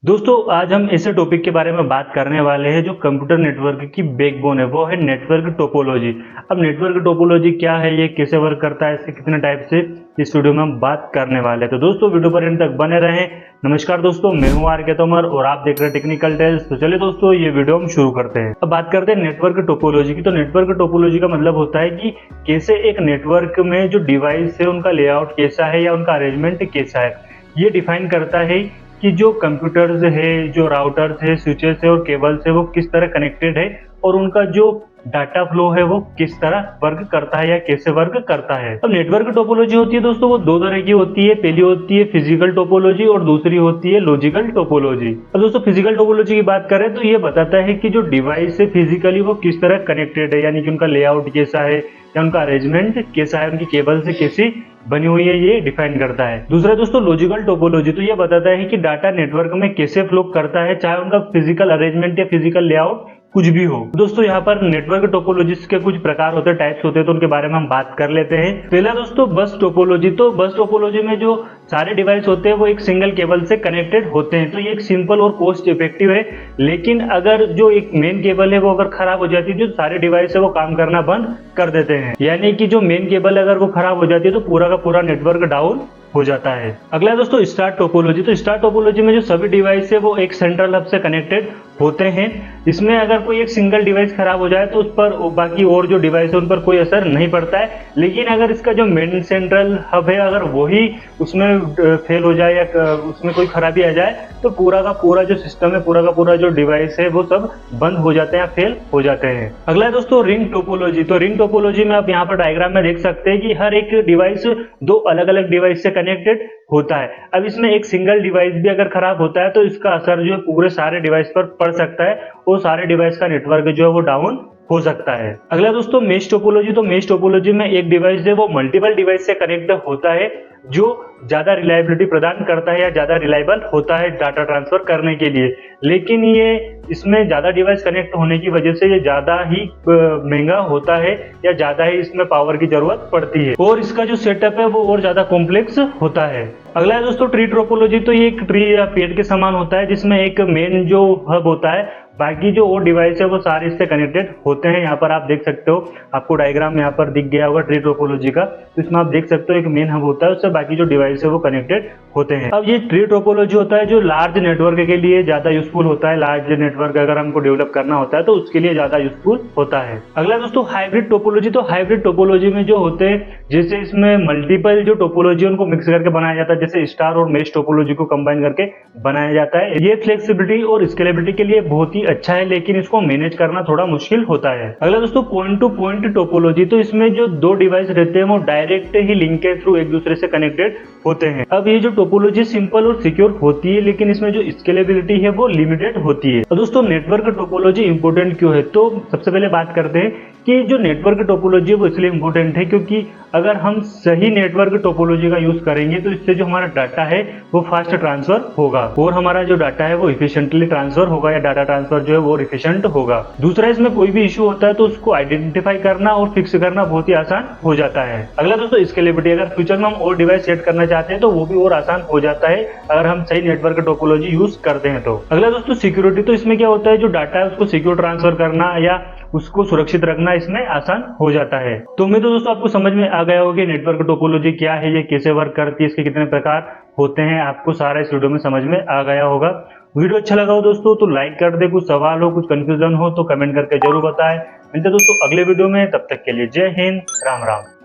दोस्तों आज हम ऐसे टॉपिक के बारे में बात करने वाले हैं जो कंप्यूटर नेटवर्क की बैकबोन है, वो है नेटवर्क टोपोलॉजी। अब नेटवर्क टोपोलॉजी क्या है, ये कैसे वर्क करता है, इसके कितने टाइप से इस वीडियो में हम बात करने वाले हैं। तो दोस्तों वीडियो पर एंड तक बने रहें। नमस्कार दोस्तों, मैं हूं आर के तोमर और आप देख रहे हैं टेक्निकल टेल्स। तो चलिए दोस्तों ये वीडियो हम शुरू करते हैं। अब बात करते हैं नेटवर्क टोपोलॉजी की। तो नेटवर्क टोपोलॉजी का मतलब होता है कि कैसे एक नेटवर्क में जो डिवाइस है उनका लेआउट कैसा है या उनका अरेंजमेंट कैसा है, ये डिफाइन करता है कि जो कंप्यूटर्स है, जो राउटर्स है, स्विचेस है और केबल्स है वो किस तरह कनेक्टेड है और उनका जो डाटा फ्लो है वो किस तरह वर्क करता है या कैसे वर्क करता है। अब नेटवर्क टोपोलॉजी होती है दोस्तों, वो दो तरह की होती है। पहली होती है फिजिकल टोपोलॉजी और दूसरी होती है लॉजिकल टोपोलॉजी। अब दोस्तों फिजिकल टोपोलॉजी की बात करें तो ये बताता है कि जो डिवाइस है फिजिकली वो किस तरह कनेक्टेड है, यानी कि उनका लेआउट कैसा है या उनका अरेंजमेंट कैसा है, उनकी केबल से कैसी बनी हुई है, ये डिफाइन करता है। दूसरा दोस्तों लॉजिकल टोपोलॉजी, तो ये बताता है कि डाटा नेटवर्क में कैसे फ्लो करता है, चाहे उनका फिजिकल अरेंजमेंट या फिजिकल लेआउट कुछ भी हो। दोस्तों यहाँ पर नेटवर्क टोपोलॉजीज के कुछ प्रकार होते हैं, टाइप्स होते हैं, तो उनके बारे में हम बात कर लेते हैं। पहला दोस्तों बस टोपोलॉजी। तो बस टोपोलॉजी में जो सारे डिवाइस होते हैं वो एक सिंगल केबल से कनेक्टेड होते हैं। तो ये एक सिंपल और कॉस्ट इफेक्टिव है, लेकिन अगर जो एक मेन केबल है वो अगर खराब हो जाती है, जो सारे डिवाइस है वो काम करना बंद कर देते हैं। यानी कि जो मेन केबल अगर वो खराब हो जाती है तो पूरा का पूरा नेटवर्क डाउन हो जाता है। अगला दोस्तों स्टार टोपोलॉजी। तो स्टार टोपोलॉजी में जो सभी डिवाइस है वो एक सेंट्रल हब से कनेक्टेड होते हैं। इसमें अगर कोई एक सिंगल डिवाइस खराब हो जाए तो उस पर बाकी और जो डिवाइस है उन पर कोई असर नहीं पड़ता है, लेकिन अगर इसका जो मेन सेंट्रल हब है अगर वही उसमें फेल हो जाए या उसमें कोई खराबी आ जाए तो पूरा का पूरा जो सिस्टम है, पूरा का पूरा जो डिवाइस है वो सब बंद हो जाते हैं, फेल हो जाते हैं। अगला है दोस्तों रिंग टोपोलॉजी। तो रिंग टोपोलॉजी में आप यहाँ पर डायग्राम में देख सकते हैं कि हर एक डिवाइस दो अलग अलग डिवाइस से कनेक्टेड होता है। अब इसमें एक सिंगल डिवाइस भी अगर खराब होता है तो इसका असर जो है पूरे सारे डिवाइस पर पड़ सकता है और सारे डिवाइस का नेटवर्क जो है वो डाउन हो सकता है। अगला दोस्तों मेश टोपोलॉजी। तो मेश टोपोलॉजी में एक डिवाइस है वो मल्टीपल डिवाइस से कनेक्ट होता है, जो ज्यादा रिलायबिलिटी प्रदान करता है या ज्यादा रिलायबल होता है डाटा ट्रांसफर करने के लिए। लेकिन ये इसमें ज्यादा डिवाइस कनेक्ट होने की वजह से ये ज्यादा ही महंगा होता है या ज्यादा ही इसमें पावर की जरूरत पड़ती है और इसका जो सेटअप है वो और ज्यादा कॉम्प्लेक्स होता है। अगला है दोस्तों ट्री टोपोलॉजी। तो ये एक ट्री या पेड़ के समान होता है जिसमें एक मेन जो हब होता है, बाकी जो और डिवाइस है वो सारे इससे कनेक्टेड होते हैं। यहाँ पर आप देख सकते हो, आपको डायग्राम यहाँ पर दिख गया होगा ट्री टोपोलॉजी का। तो इसमें आप देख सकते हो एक मेन हब होता है, उससे बाकी जो डिवाइस है वो कनेक्टेड होते हैं। अब ये ट्री टोपोलॉजी होता है जो लार्ज नेटवर्क के लिए ज्यादा यूजफुल होता है। लार्ज नेटवर्क अगर हमको डेवलप करना होता है तो उसके लिए ज्यादा यूजफुल होता है। अगला दोस्तों हाइब्रिड टोपोलॉजी। तो हाइब्रिड टोपोलॉजी में जो होते हैं, जैसे इसमें मल्टीपल जो टोपोलॉजी उनको मिक्स करके बनाया जाता है, जैसे स्टार और मेश टोपोलॉजी को कंबाइन करके बनाया जाता है। ये फ्लेक्सिबिलिटी और स्केलेबिलिटी के लिए बहुत ही अच्छा है, लेकिन इसको मैनेज करना थोड़ा मुश्किल होता है। अगला दोस्तों पॉइंट टू पॉइंट टोपोलॉजी। तो इसमें जो दो डिवाइस रहते हैं वो डायरेक्ट ही लिंक के थ्रू एक दूसरे से कनेक्टेड होते हैं। अब ये जो टोपोलॉजी सिंपल और सिक्योर होती है, लेकिन इसमें जो स्केलेबिलिटी है वो लिमिटेड होती है। तो दोस्तों नेटवर्क टोपोलॉजी इंपोर्टेंट क्यों है, तो सबसे पहले बात करते हैं कि जो नेटवर्क टोपोलॉजी है वो इसलिए इंपॉर्टेंट है क्योंकि अगर हम सही नेटवर्क टोपोलॉजी का यूज करेंगे तो इससे जो हमारा डाटा है वो फास्ट ट्रांसफर होगा और हमारा जो डाटा है वो इफिशिएंटली ट्रांसफर होगा या डाटा ट्रांसफर जो है वो इफिशिएंट होगा। दूसरा, इसमें कोई भी इशू होता है तो उसको आइडेंटिफाई करना और फिक्स करना बहुत ही आसान हो जाता है। अगला दोस्तों स्केलेबिलिटी। अगर फ्यूचर में हम और डिवाइस सेट करना चाहते हैं तो वो भी और आसान हो जाता है अगर हम सही नेटवर्क टोपोलॉजी यूज करते हैं तो। अगला दोस्तों सिक्योरिटी। तो इसमें क्या होता है, जो डाटा है उसको सिक्योर ट्रांसफर करना या उसको सुरक्षित रखना इसमें आसान हो जाता है। तो उम्मीद है दोस्तों आपको समझ में आ गया होगा कि नेटवर्क टोपोलॉजी क्या है, ये कैसे वर्क करती है, इसके कितने प्रकार होते हैं, आपको सारा इस वीडियो में समझ में आ गया होगा। वीडियो अच्छा लगा हो दोस्तों तो लाइक कर दे, कुछ सवाल हो, कुछ कंफ्यूजन हो तो कमेंट करके जरूर बताएं। मिलते हैं दोस्तों अगले वीडियो में, तब तक के लिए जय हिंद, राम राम।